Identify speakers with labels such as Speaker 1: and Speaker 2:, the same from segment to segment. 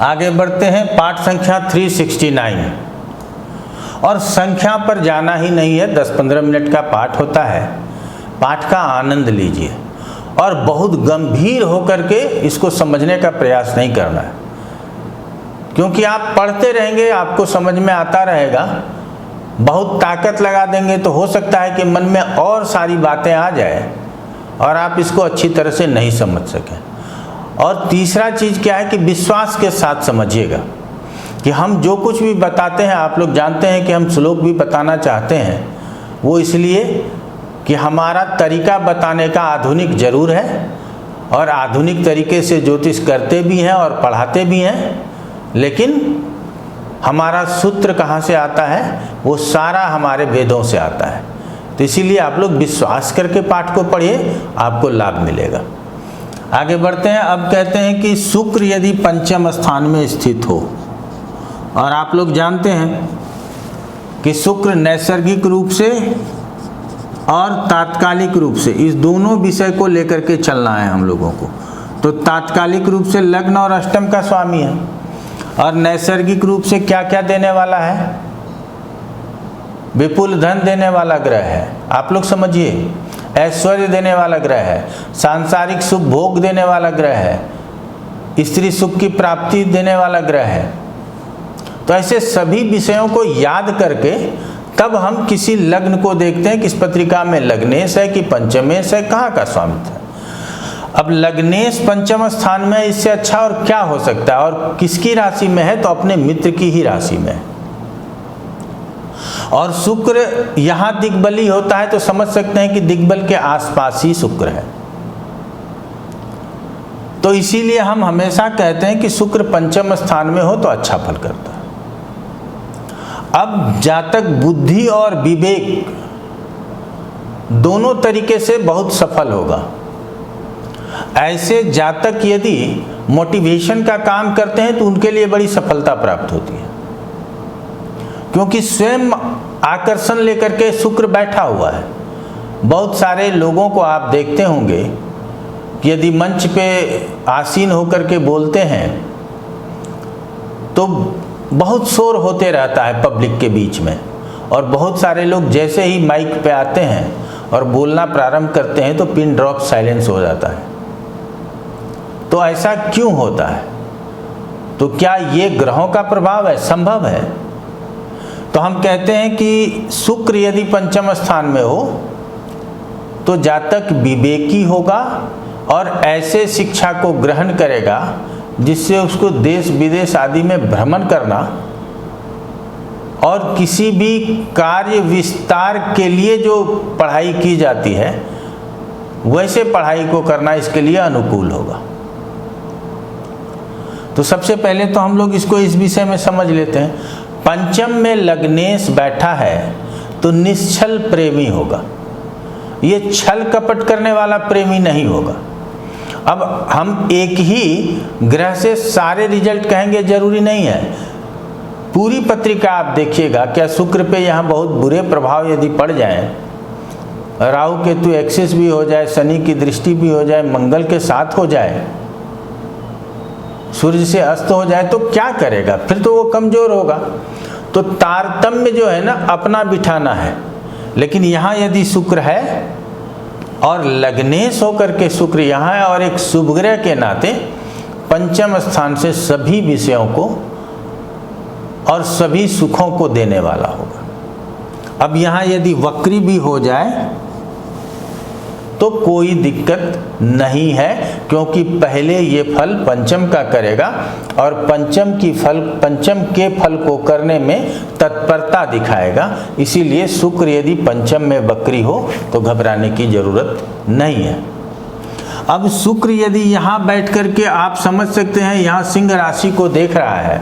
Speaker 1: आगे बढ़ते हैं पाठ संख्या 369। और संख्या पर जाना ही नहीं है, 10-15 मिनट का पाठ होता है। पाठ का आनंद लीजिए और बहुत गंभीर होकर के इसको समझने का प्रयास नहीं करना है, क्योंकि आप पढ़ते रहेंगे आपको समझ में आता रहेगा। बहुत ताकत लगा देंगे तो हो सकता है कि मन में और सारी बातें आ जाए और आप इसको अच्छी तरह से नहीं समझ सकें। और तीसरा चीज़ क्या है कि विश्वास के साथ समझिएगा कि हम जो कुछ भी बताते हैं, आप लोग जानते हैं कि हम श्लोक भी बताना चाहते हैं, वो इसलिए कि हमारा तरीका बताने का आधुनिक जरूर है और आधुनिक तरीके से ज्योतिष करते भी हैं और पढ़ाते भी हैं, लेकिन हमारा सूत्र कहाँ से आता है? वो सारा हमारे वेदों से आता है। तो इसीलिए आप लोग विश्वास करके पाठ को पढ़िए, आपको लाभ मिलेगा। आगे बढ़ते हैं। अब कहते हैं कि शुक्र यदि पंचम स्थान में स्थित हो, और आप लोग जानते हैं कि शुक्र नैसर्गिक रूप से और तात्कालिक रूप से, इस दोनों विषय को लेकर के चलना है हम लोगों को। तो तात्कालिक रूप से लग्न और अष्टम का स्वामी है, और नैसर्गिक रूप से क्या क्या देने वाला है? विपुल धन देने वाला ग्रह है, आप लोग समझिए। ऐश्वर्य देने वाला ग्रह है, सांसारिक सुख भोग देने वाला ग्रह है, स्त्री सुख की प्राप्ति देने वाला ग्रह है। तो ऐसे सभी विषयों को याद करके तब हम किसी लग्न को देखते हैं, किस पत्रिका में लग्नेश है कि पंचमेश है, कहाँ का स्वामित्व है। अब लग्नेश पंचम स्थान में, इससे अच्छा और क्या हो सकता है? और किसकी राशि में है? तो अपने मित्र की ही राशि में है। और शुक्र यहाँ दिग्बली होता है तो समझ सकते हैं कि दिग्बल के आसपास ही शुक्र है। तो इसीलिए हम हमेशा कहते हैं कि शुक्र पंचम स्थान में हो तो अच्छा फल करता है। अब जातक बुद्धि और विवेक दोनों तरीके से बहुत सफल होगा। ऐसे जातक यदि मोटिवेशन का काम करते हैं तो उनके लिए बड़ी सफलता प्राप्त होती है, क्योंकि स्वयं आकर्षण लेकर के शुक्र बैठा हुआ है। बहुत सारे लोगों को आप देखते होंगे कि यदि मंच पे आसीन होकर के बोलते हैं तो बहुत शोर होते रहता है पब्लिक के बीच में, और बहुत सारे लोग जैसे ही माइक पे आते हैं और बोलना प्रारंभ करते हैं तो पिन ड्रॉप साइलेंस हो जाता है। तो ऐसा क्यों होता है? तो क्या ये ग्रहों का प्रभाव है? संभव है। तो हम कहते हैं कि शुक्र यदि पंचम स्थान में हो तो जातक विवेकी होगा और ऐसे शिक्षा को ग्रहण करेगा जिससे उसको देश विदेश आदि में भ्रमण करना और किसी भी कार्य विस्तार के लिए जो पढ़ाई की जाती है वैसे पढ़ाई को करना इसके लिए अनुकूल होगा। तो सबसे पहले तो हम लोग इसको इस विषय में समझ लेते हैं। पंचम में लग्नेश बैठा है तो निश्छल प्रेमी होगा, ये छल कपट करने वाला प्रेमी नहीं होगा। अब हम एक ही ग्रह से सारे रिजल्ट कहेंगे जरूरी नहीं है। पूरी पत्रिका आप देखिएगा, क्या शुक्र पे यहाँ बहुत बुरे प्रभाव यदि पड़ जाएं, राहु केतु एक्सिस भी हो जाए, शनि की दृष्टि भी हो जाए, मंगल के साथ हो जाए, सूर्य से अस्त हो जाए, तो क्या करेगा? फिर तो वो कमजोर होगा। तो तारतम्य जो है ना अपना बिठाना है। लेकिन यहाँ यदि शुक्र है और लग्नेश होकर के शुक्र यहाँ है और एक शुभ ग्रह के नाते पंचम स्थान से सभी विषयों को और सभी सुखों को देने वाला होगा। अब यहाँ यदि वक्री भी हो जाए तो कोई दिक्कत नहीं है, क्योंकि पहले ये फल पंचम का करेगा और पंचम के फल को करने में तत्परता दिखाएगा। इसीलिए शुक्र यदि पंचम में वक्री हो तो घबराने की जरूरत नहीं है। अब शुक्र यदि यहाँ बैठ करके आप समझ सकते हैं यहाँ सिंह राशि को देख रहा है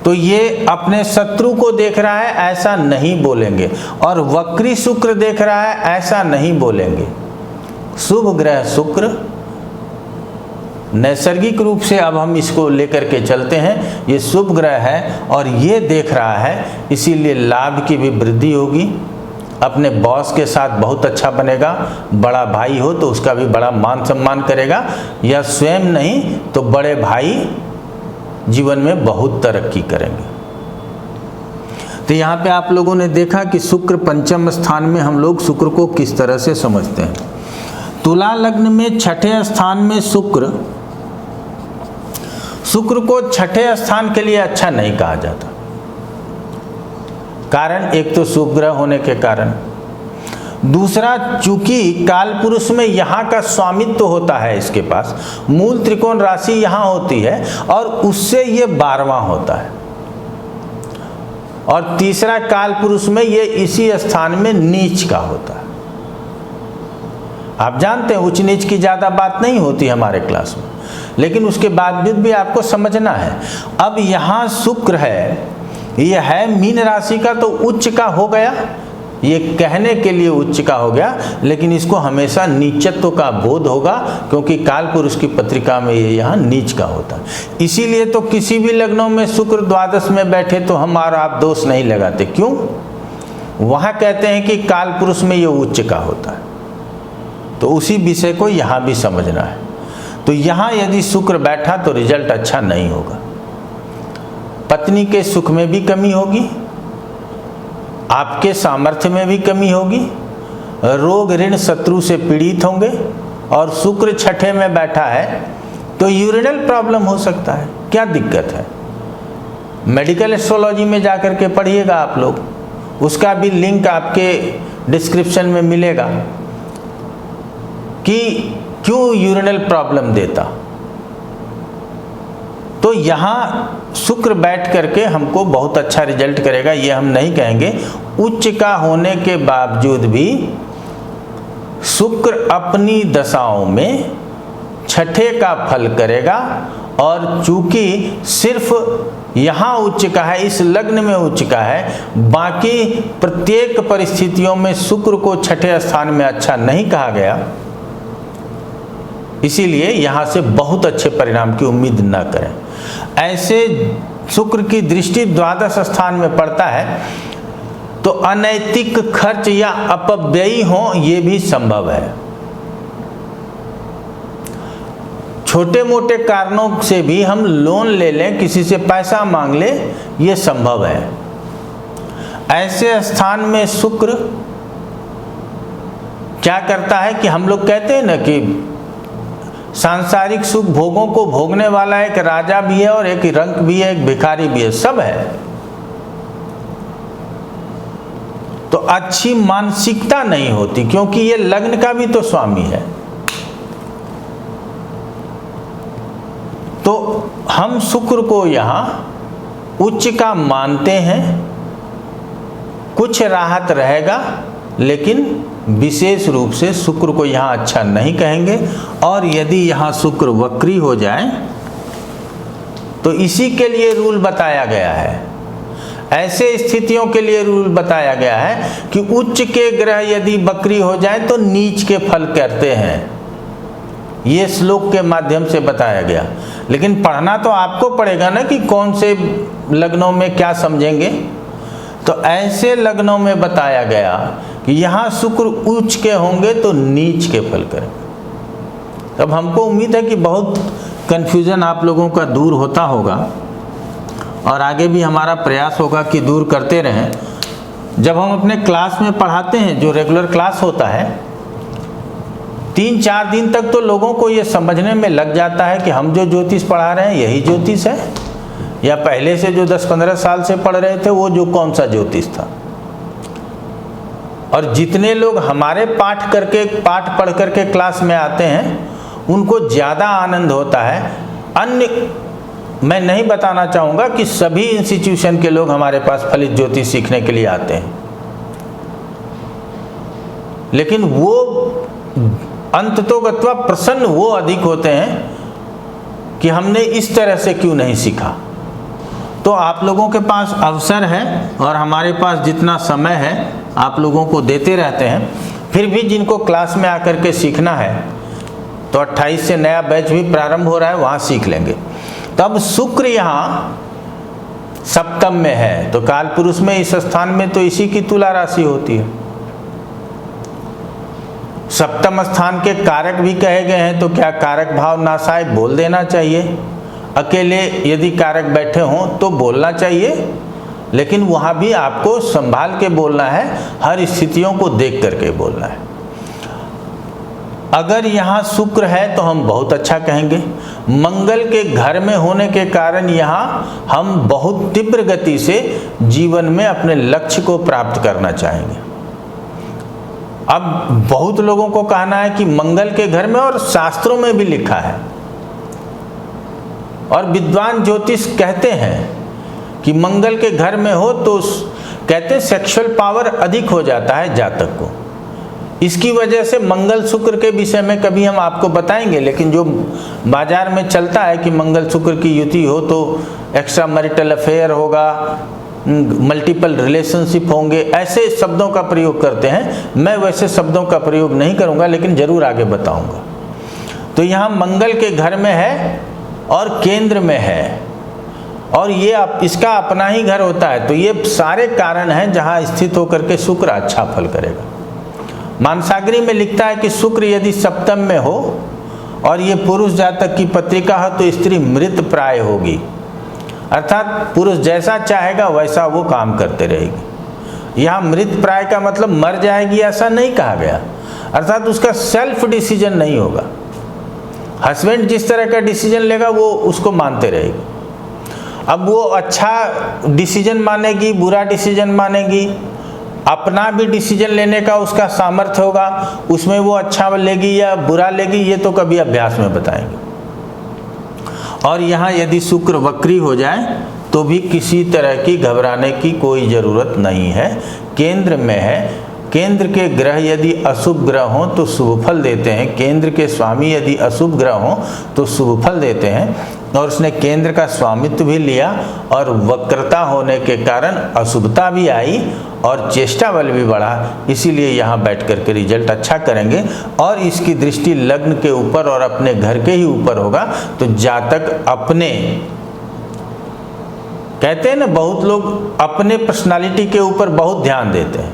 Speaker 1: तो ये अपने शत्रु को देख रहा है ऐसा नहीं बोलेंगे, और वक्री शुक्र देख रहा है ऐसा नहीं बोलेंगे। शुभ ग्रह शुक्र नैसर्गिक रूप से, अब हम इसको लेकर के चलते हैं, ये शुभ ग्रह है और ये देख रहा है, इसीलिए लाभ की भी वृद्धि होगी। अपने बॉस के साथ बहुत अच्छा बनेगा, बड़ा भाई हो तो उसका भी बड़ा मान सम्मान करेगा, या स्वयं नहीं तो बड़े भाई जीवन में बहुत तरक्की करेंगे। तो यहाँ पे आप लोगों ने देखा कि शुक्र पंचम स्थान में हम लोग शुक्र को किस तरह से समझते हैं। तुला लग्न में छठे स्थान में शुक्र को छठे स्थान के लिए अच्छा नहीं कहा जाता। कारण एक तो शुभ ग्रह होने के कारण, दूसरा चूंकि काल पुरुष में यहाँ का स्वामित्व होता है, इसके पास मूल त्रिकोण राशि यहाँ होती है और उससे ये 12वां होता है, और तीसरा काल पुरुष में ये इसी स्थान में नीच का होता है। आप जानते हैं उच्च नीच की ज़्यादा बात नहीं होती हमारे क्लास में, लेकिन उसके बावजूद भी आपको समझना है। अब यहाँ शुक्र है, ये है मीन राशि का, तो उच्च का हो गया, ये कहने के लिए उच्च का हो गया, लेकिन इसको हमेशा नीचत्व का बोध होगा, क्योंकि काल पुरुष की पत्रिका में ये यहाँ नीच का होता है। इसीलिए तो किसी भी लग्नों में शुक्र द्वादश में बैठे तो हम और आप दोष नहीं लगाते। क्यों? वहाँ कहते हैं कि काल पुरुष में ये उच्च का होता है। तो उसी विषय को यहाँ भी समझना है। तो यहाँ यदि शुक्र बैठा तो रिजल्ट अच्छा नहीं होगा। पत्नी के सुख में भी कमी होगी, आपके सामर्थ्य में भी कमी होगी, रोग ऋण शत्रु से पीड़ित होंगे, और शुक्र छठे में बैठा है तो यूरिनल प्रॉब्लम हो सकता है। क्या दिक्कत है? मेडिकल एस्ट्रोलॉजी में जाकर के पढ़िएगा आप लोग, उसका भी लिंक आपके डिस्क्रिप्शन में मिलेगा कि क्यों यूरिनल प्रॉब्लम देता। तो यहाँ शुक्र बैठ करके हमको बहुत अच्छा रिजल्ट करेगा, ये हम नहीं कहेंगे। उच्च का होने के बावजूद भी शुक्र अपनी दशाओं में छठे का फल करेगा, और चूंकि सिर्फ यहाँ उच्च का है, इस लग्न में उच्च का है, बाकी प्रत्येक परिस्थितियों में शुक्र को छठे स्थान में अच्छा नहीं कहा गया, इसीलिए यहाँ से बहुत अच्छे परिणाम की उम्मीद न करें। ऐसे शुक्र की दृष्टि द्वादश स्थान में पड़ता है तो अनैतिक खर्च या अपव्ययी हो, ये भी संभव है। छोटे मोटे कारणों से भी हम लोन ले लें, किसी से पैसा मांग ले, ये संभव है। ऐसे स्थान में शुक्र क्या करता है कि हम लोग कहते हैं ना कि सांसारिक सुख भोगों को भोगने वाला एक राजा भी है, और एक रंक भी है, एक भिखारी भी है, सब है। तो अच्छी मानसिकता नहीं होती, क्योंकि ये लग्न का भी तो स्वामी है। तो हम शुक्र को यहाँ उच्च का मानते हैं, कुछ राहत रहेगा, लेकिन विशेष रूप से शुक्र को यहाँ अच्छा नहीं कहेंगे। और यदि यहाँ शुक्र वक्री हो जाए तो इसी के लिए रूल बताया गया है, ऐसे स्थितियों के लिए रूल बताया गया है कि उच्च के ग्रह यदि वक्री हो जाए तो नीच के फल करते हैं। ये श्लोक के माध्यम से बताया गया, लेकिन पढ़ना तो आपको पड़ेगा ना कि कौन से लग्नों में क्या समझेंगे। तो ऐसे लग्नों में बताया गया कि यहाँ शुक्र उच्च के होंगे तो नीच के फल करेंगे। तब हमको उम्मीद है कि बहुत कन्फ्यूज़न आप लोगों का दूर होता होगा, और आगे भी हमारा प्रयास होगा कि दूर करते रहें। जब हम अपने क्लास में पढ़ाते हैं, जो रेगुलर क्लास होता है, 3-4 दिन तक तो लोगों को ये समझने में लग जाता है कि हम जो ज्योतिष पढ़ा रहे हैं यही ज्योतिष है, या पहले से जो 10-15 साल से पढ़ रहे थे वो जो कौन सा ज्योतिष था। और जितने लोग हमारे पाठ पढ़ करके क्लास में आते हैं उनको ज़्यादा आनंद होता है। अन्य मैं नहीं बताना चाहूँगा कि सभी इंस्टीट्यूशन के लोग हमारे पास फलित ज्योतिष सीखने के लिए आते हैं, लेकिन वो अंततोगत्वा प्रसन्न वो अधिक होते हैं कि हमने इस तरह से क्यों नहीं सीखा। तो आप लोगों के पास अवसर है, और हमारे पास जितना समय है आप लोगों को देते रहते हैं। फिर भी जिनको क्लास में आकर के सीखना है तो 28 से नया बैच भी प्रारंभ हो रहा है, वहाँ सीख लेंगे। तब शुक्र यहाँ सप्तम में है, तो काल पुरुष में इस स्थान में तो इसी की तुला राशि होती है। सप्तम स्थान के कारक भी कहे गए हैं, तो क्या कारक भाव नाशाय बोल देना चाहिए। अकेले यदि कारक बैठे हों तो बोलना चाहिए, लेकिन वहाँ भी आपको संभाल के बोलना है, हर स्थितियों को देख करके बोलना है। अगर यहाँ शुक्र है तो हम बहुत अच्छा कहेंगे। मंगल के घर में होने के कारण यहाँ हम बहुत तीव्र गति से जीवन में अपने लक्ष्य को प्राप्त करना चाहेंगे। अब बहुत लोगों को कहना है कि मंगल के घर में, और शास्त्रों में भी लिखा है, और विद्वान ज्योतिष कहते हैं कि मंगल के घर में हो तो कहते हैं सेक्सुअल पावर अधिक हो जाता है जातक को। इसकी वजह से मंगल शुक्र के विषय में कभी हम आपको बताएंगे, लेकिन जो बाजार में चलता है कि मंगल शुक्र की युति हो तो एक्स्ट्रा मैरिटल अफेयर होगा, मल्टीपल रिलेशनशिप होंगे, ऐसे शब्दों का प्रयोग करते हैं। मैं वैसे शब्दों का प्रयोग नहीं करूंगा, लेकिन जरूर आगे बताऊंगा। तो यहाँ मंगल के घर में है और केंद्र में है, और ये इसका अपना ही घर होता है, तो ये सारे कारण हैं जहाँ स्थित होकर के शुक्र अच्छा फल करेगा। मानसागरी में लिखता है कि शुक्र यदि सप्तम में हो और ये पुरुष जातक की पत्रिका हो तो स्त्री मृत प्राय होगी, अर्थात पुरुष जैसा चाहेगा वैसा वो काम करते रहेगी। यहाँ मृत प्राय का मतलब मर जाएगी ऐसा नहीं कहा गया, अर्थात उसका सेल्फ डिसीजन नहीं होगा। हस्बैंड जिस तरह का डिसीजन लेगा वो उसको मानते रहेगी। अब वो अच्छा डिसीजन मानेगी, बुरा डिसीजन मानेगी, अपना भी डिसीजन लेने का उसका सामर्थ्य होगा, उसमें वो अच्छा लेगी या बुरा लेगी ये तो कभी अभ्यास में बताएंगे। और यहाँ यदि शुक्र वक्री हो जाए तो भी किसी तरह की घबराने की कोई ज़रूरत नहीं है, केंद्र में है। केंद्र के ग्रह यदि अशुभ ग्रह हों तो शुभ फल देते हैं, केंद्र के स्वामी यदि अशुभ ग्रह हों तो शुभ फल देते हैं। और उसने केंद्र का स्वामित्व भी लिया और वक्रता होने के कारण अशुभता भी आई और चेष्टा बल भी बढ़ा, इसीलिए यहाँ बैठ कर के रिजल्ट अच्छा करेंगे। और इसकी दृष्टि लग्न के ऊपर और अपने घर के ही ऊपर होगा, तो जातक अपने, कहते हैं ना बहुत लोग अपने पर्सनालिटी के ऊपर बहुत ध्यान देते हैं,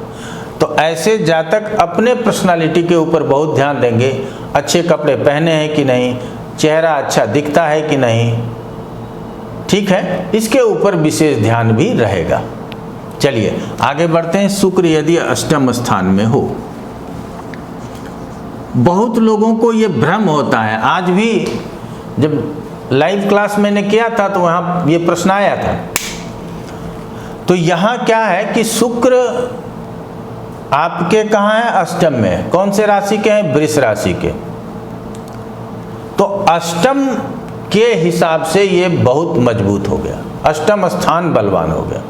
Speaker 1: तो ऐसे जातक अपने पर्सनालिटी के ऊपर बहुत ध्यान देंगे। अच्छे कपड़े पहने हैं कि नहीं, चेहरा अच्छा दिखता है कि नहीं, ठीक है, इसके ऊपर विशेष ध्यान भी रहेगा। चलिए आगे बढ़ते हैं। शुक्र यदि अष्टम स्थान में हो, बहुत लोगों को ये भ्रम होता है। आज भी जब लाइव क्लास मैंने किया था तो वहाँ ये प्रश्न आया था। तो यहाँ क्या है कि शुक्र आपके कहाँ है? अष्टम में। कौन से राशि के हैं? वृष राशि के। तो अष्टम के हिसाब से ये बहुत मजबूत हो गया, अष्टम स्थान बलवान हो गया।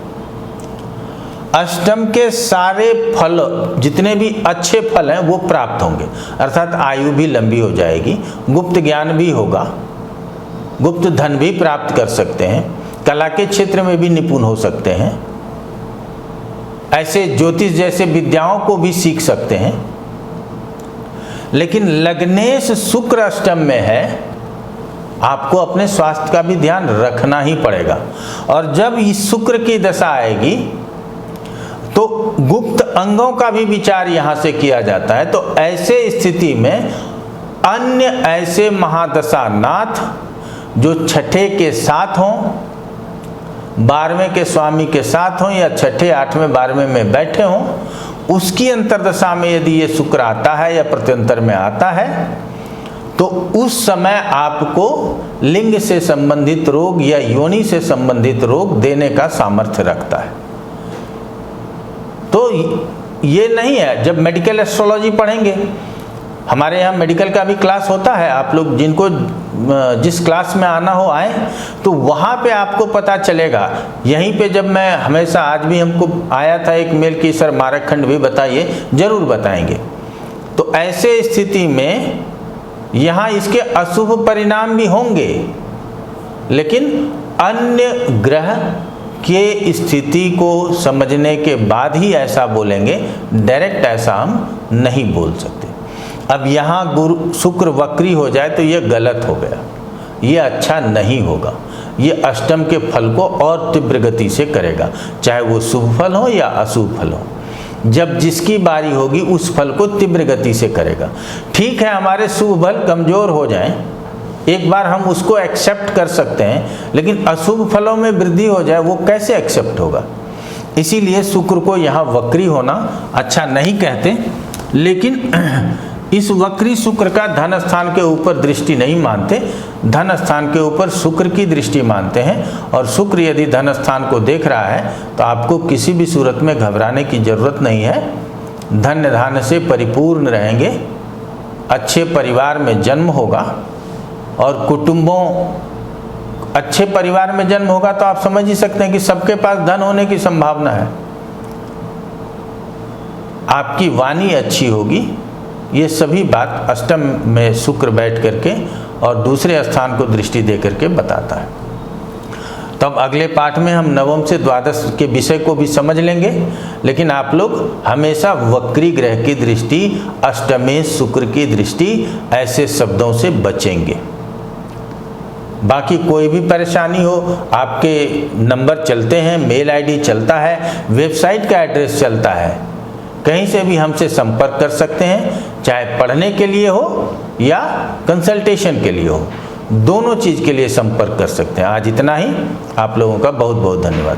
Speaker 1: अष्टम के सारे फल, जितने भी अच्छे फल हैं वो प्राप्त होंगे, अर्थात आयु भी लंबी हो जाएगी, गुप्त ज्ञान भी होगा, गुप्त धन भी प्राप्त कर सकते हैं, कला के क्षेत्र में भी निपुण हो सकते हैं, ऐसे ज्योतिष जैसे विद्याओं को भी सीख सकते हैं। लेकिन लग्नेश शुक्र अष्टम में है, आपको अपने स्वास्थ्य का भी ध्यान रखना ही पड़ेगा। और जब इस शुक्र की दशा आएगी तो गुप्त अंगों का भी विचार यहाँ से किया जाता है। तो ऐसे स्थिति में अन्य ऐसे महादशा नाथ जो छठे के साथ हों, 12वें के स्वामी के साथ हों, या छठे 8वें 12वें में बैठे हों, उसकी अंतर्दशा में यदि ये शुक्र आता है या प्रत्यंतर में आता है तो उस समय आपको लिंग से संबंधित रोग या योनि से संबंधित रोग देने का सामर्थ्य रखता है। तो ये नहीं है, जब मेडिकल एस्ट्रोलॉजी पढ़ेंगे, हमारे यहाँ मेडिकल का भी क्लास होता है, आप लोग जिनको जिस क्लास में आना हो आए, तो वहाँ पे आपको पता चलेगा। यहीं पे जब मैं हमेशा, आज भी हमको आया था एक मेल कि सर मारक खंड भी बताइए, जरूर बताएंगे। तो ऐसे स्थिति में यहाँ इसके अशुभ परिणाम भी होंगे, लेकिन अन्य ग्रह के स्थिति को समझने के बाद ही ऐसा बोलेंगे, डायरेक्ट ऐसा हम नहीं बोल सकते। अब यहाँ गुरु शुक्र वक्री हो जाए तो ये गलत हो गया, ये अच्छा नहीं होगा। ये अष्टम के फल को और तीव्र गति से करेगा, चाहे वो शुभ फल हो या अशुभ फल हो। जब जिसकी बारी होगी उस फल को तीव्र गति से करेगा। ठीक है, हमारे शुभ फल कमजोर हो जाएं एक बार हम उसको एक्सेप्ट कर सकते हैं, लेकिन अशुभ फलों में वृद्धि हो जाए वो कैसे एक्सेप्ट होगा। इसीलिए शुक्र को यहाँ वक्री होना अच्छा नहीं कहते, लेकिन इस वक्री शुक्र का धन स्थान के ऊपर दृष्टि नहीं मानते, धन स्थान के ऊपर शुक्र की दृष्टि मानते हैं। और शुक्र यदि धन स्थान को देख रहा है तो आपको किसी भी सूरत में घबराने की जरूरत नहीं है। धन्य धान्य से परिपूर्ण रहेंगे, अच्छे परिवार में जन्म होगा और कुटुंबों अच्छे परिवार में जन्म होगा तो आप समझ ही सकते हैं कि सबके पास धन होने की संभावना है। आपकी वाणी अच्छी होगी, ये सभी बात अष्टम में शुक्र बैठ करके और दूसरे स्थान को दृष्टि दे करके बताता है। तब अगले पाठ में हम नवम से द्वादश के विषय को भी समझ लेंगे, लेकिन आप लोग हमेशा वक्री ग्रह की दृष्टि, अष्टमे शुक्र की दृष्टि, ऐसे शब्दों से बचेंगे। बाकी कोई भी परेशानी हो, आपके नंबर चलते हैं, मेल आईडी चलता है, वेबसाइट का एड्रेस चलता है, कहीं से भी हमसे संपर्क कर सकते हैं, चाहे पढ़ने के लिए हो या कंसल्टेशन के लिए हो, दोनों चीज़ के लिए संपर्क कर सकते हैं। आज इतना ही, आप लोगों का बहुत बहुत धन्यवाद।